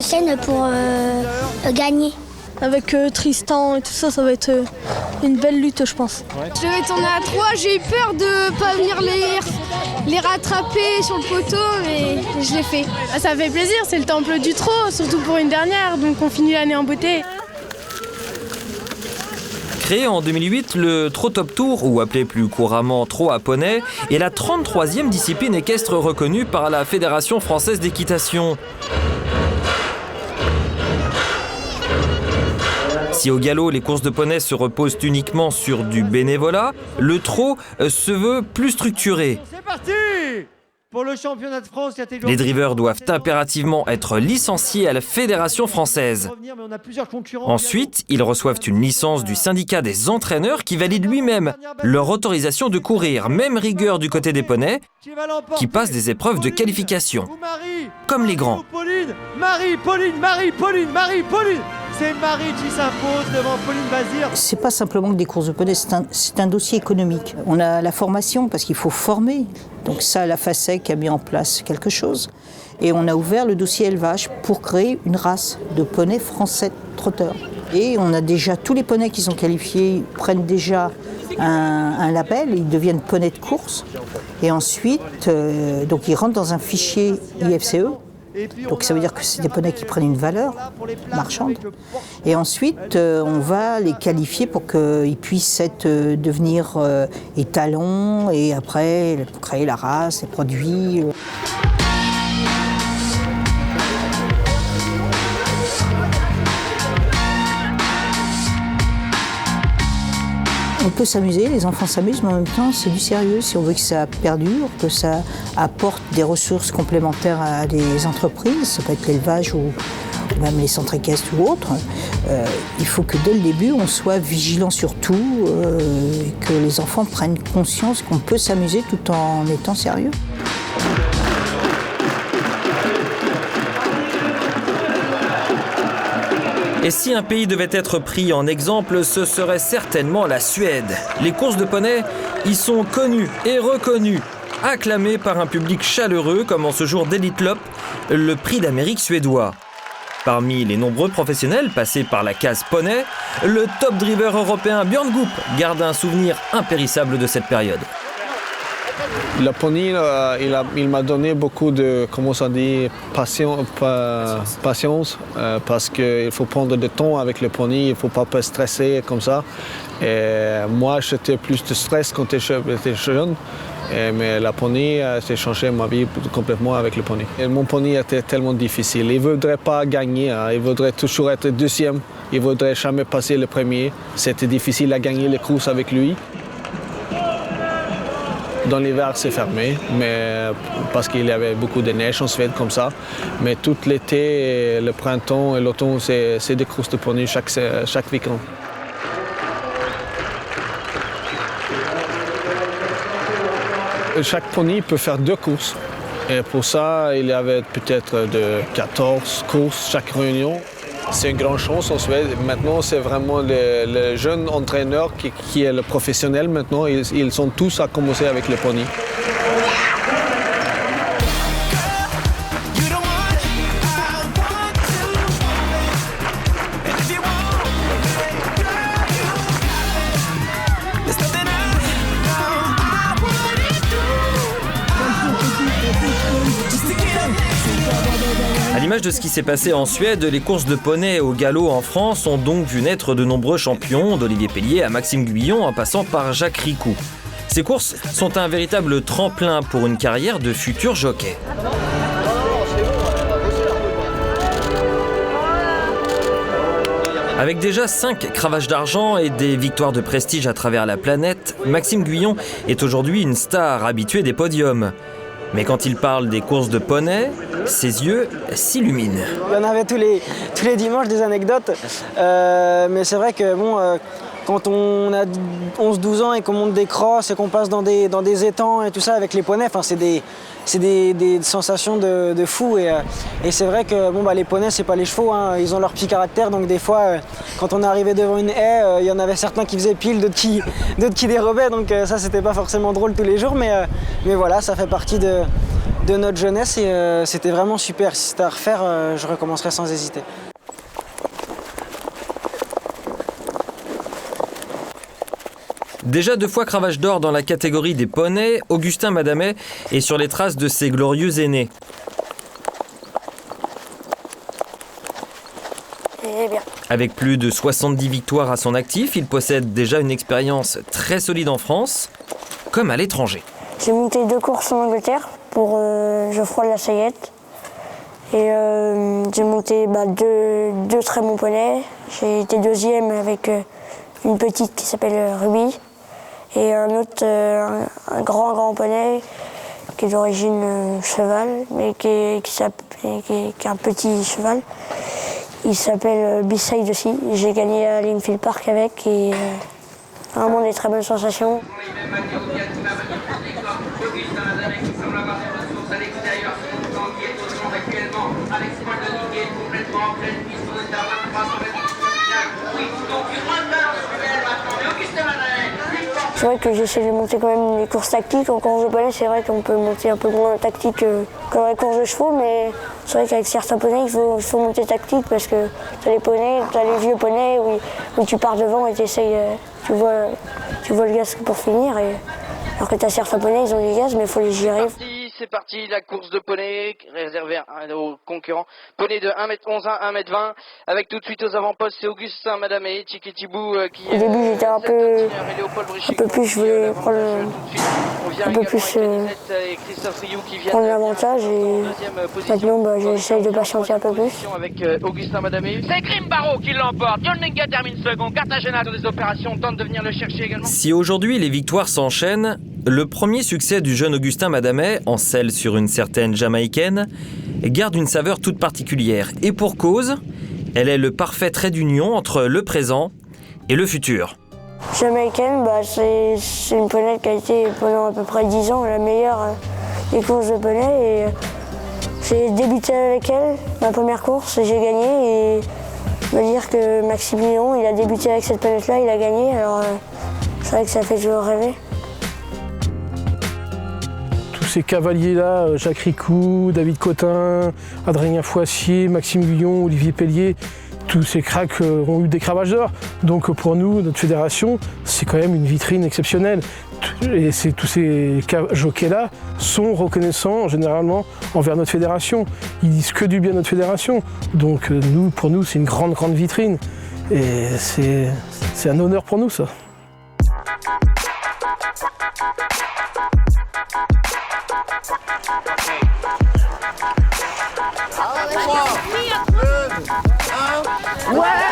Scène pour gagner. Avec Tristan et tout ça, ça va être une belle lutte, je pense. Je devais tourner à 3, j'ai eu peur de ne pas venir les rattraper sur le poteau, mais je l'ai fait. Ça fait plaisir, c'est le temple du trot, surtout pour une dernière, donc on finit l'année en beauté. Créé en 2008, le Trot Top Tour, ou appelé plus couramment trot à poney, est la 33e discipline équestre reconnue par la Fédération française d'équitation. Si au galop, les courses de poney se reposent uniquement sur du bénévolat, le trot se veut plus structuré. C'est parti pour le championnat de France catégorie. Les drivers doivent impérativement être licenciés à la Fédération française. Ensuite, ils reçoivent une licence du syndicat des entraîneurs qui valide lui-même leur autorisation de courir, même rigueur du côté des poneys, qui passent des épreuves de qualification, comme les grands. Pauline. C'est Marie qui s'impose devant Pauline Bazir. C'est pas simplement que des courses de poney, c'est un dossier économique. On a la formation parce qu'il faut former. Donc ça, la FASEC a mis en place quelque chose. Et on a ouvert le dossier élevage pour créer une race de poneys français trotteurs. Et on a déjà tous les poneys qui sont qualifiés, prennent déjà un label, ils deviennent poneys de course. Et ensuite, donc ils rentrent dans un fichier IFCE. Donc ça veut dire que c'est des poneys qui prennent une valeur marchande. Et ensuite, on va les qualifier pour qu'ils puissent devenir étalons et après créer la race, les produits. On peut s'amuser, les enfants s'amusent, mais en même temps, c'est du sérieux. Si on veut que ça perdure, que ça apporte des ressources complémentaires à des entreprises, ça peut être l'élevage ou même les centres équestres ou autres, il faut que dès le début, on soit vigilant sur tout et que les enfants prennent conscience qu'on peut s'amuser tout en étant sérieux. Et si un pays devait être pris en exemple, ce serait certainement la Suède. Les courses de poney y sont connues et reconnues, acclamées par un public chaleureux comme en ce jour d'Elite Lopp, le prix d'Amérique suédois. Parmi les nombreux professionnels passés par la case poney, le top driver européen Björn Goop garde un souvenir impérissable de cette période. Le poney, il m'a donné beaucoup de, comment ça dit, patience, parce qu'il faut prendre du temps avec le poney, il ne faut pas stresser comme ça. Et moi, j'étais plus de stress quand j'étais jeune, mais le poney, j'ai changé ma vie complètement avec le poney. Et mon poney était tellement difficile, il ne voudrait pas gagner, il voudrait toujours être deuxième, il ne voudrait jamais passer le premier. C'était difficile à gagner les courses avec lui. Dans l'hiver, c'est fermé, mais parce qu'il y avait beaucoup de neige en Suède comme ça. Mais tout l'été, le printemps et l'automne, c'est des courses de poney chaque week-end. Chaque poney peut faire 2 courses. Et pour ça, il y avait peut-être de 14 courses chaque réunion. C'est une grande chance en Suède. Maintenant, c'est vraiment le jeune entraîneur qui est le professionnel maintenant. Ils sont tous à commencer avec le poney. À l'image de ce qui s'est passé en Suède, les courses de poney au galop en France ont donc vu naître de nombreux champions, d'Olivier Pellier à Maxime Guyon en passant par Jacques Ricou. Ces courses sont un véritable tremplin pour une carrière de futur jockey. Avec déjà 5 cravaches d'argent et des victoires de prestige à travers la planète, Maxime Guyon est aujourd'hui une star habituée des podiums. Mais quand il parle des courses de poney, ses yeux s'illuminent. Il y en avait tous les dimanches des anecdotes, mais c'est vrai que quand on a 11-12 ans et qu'on monte des crosses et qu'on passe dans des étangs et tout ça avec les poneys, c'est des sensations de fou. Et c'est vrai que les poneys, c'est pas les chevaux, hein, ils ont leur petit caractère. Donc des fois, quand on est arrivé devant une haie, il y en avait certains qui faisaient pile, d'autres qui dérobaient. Donc ça, c'était pas forcément drôle tous les jours. Mais voilà, ça fait partie de de notre jeunesse et c'était vraiment super. Si c'était à refaire, je recommencerais sans hésiter. Déjà 2 fois cravache d'or dans la catégorie des poneys, Augustin Madamet est sur les traces de ses glorieux aînés. Avec plus de 70 victoires à son actif, il possède déjà une expérience très solide en France, comme à l'étranger. J'ai monté 2 courses en Angleterre pour Geoffroy de la Sayette. Et j'ai monté 2 très bons poneys. J'ai été 2e avec une petite qui s'appelle Ruby. Et un autre, un grand poney qui est d'origine cheval, mais qui est un petit cheval. Il s'appelle B-Side aussi. J'ai gagné à Linfield Park avec et vraiment des très bonnes sensations. C'est vrai que j'essaie de monter quand même les courses tactiques. En course de poney, c'est vrai qu'on peut monter un peu moins tactique que dans les courses de chevaux, mais c'est vrai qu'avec certains poneys, il faut monter tactique parce que tu as les poneys, tu as les vieux poneys où tu pars devant et tu vois le gaz pour finir. Alors que tu as certains poneys, ils ont du gaz, mais il faut les gérer. C'est parti, la course de poney réservée aux concurrents. Poney de 1m11 à 1m20, avec tout de suite aux avant-postes, c'est Augustin Madamet, Tchikitibou qui... Au début, j'étais un peu plus, je voulais prendre un peu plus prendre l'avantage et maintenant j'essaye de patienter un peu plus. Avec Augustin Madamet. C'est Grim Barrow qui l'emporte, Yolnenga termine second, Cartagena dans des opérations tente de venir le chercher également. Si aujourd'hui les victoires s'enchaînent, le premier succès du jeune Augustin Madamet, en selle sur une certaine Jamaïcaine, garde une saveur toute particulière. Et pour cause, elle est le parfait trait d'union entre le présent et le futur. Jamaïcaine, c'est une poney qui a été pendant à peu près 10 ans la meilleure des courses de poney. J'ai débuté avec elle, ma première course, et j'ai gagné. Et je veux dire que Maximilian, il a débuté avec cette poney-là, il a gagné. Alors c'est vrai que ça fait toujours rêver. Ces cavaliers-là, Jacques Ricou, David Cotin, Adrien Foissier, Maxime Guyon, Olivier Pellier, tous ces cracks ont eu des cravaches d'or. Donc pour nous, notre fédération, c'est quand même une vitrine exceptionnelle. Et tous ces jockeys-là sont reconnaissants généralement envers notre fédération. Ils disent que du bien de notre fédération. Donc pour nous, c'est une grande vitrine. Et c'est un honneur pour nous, ça. Ouais.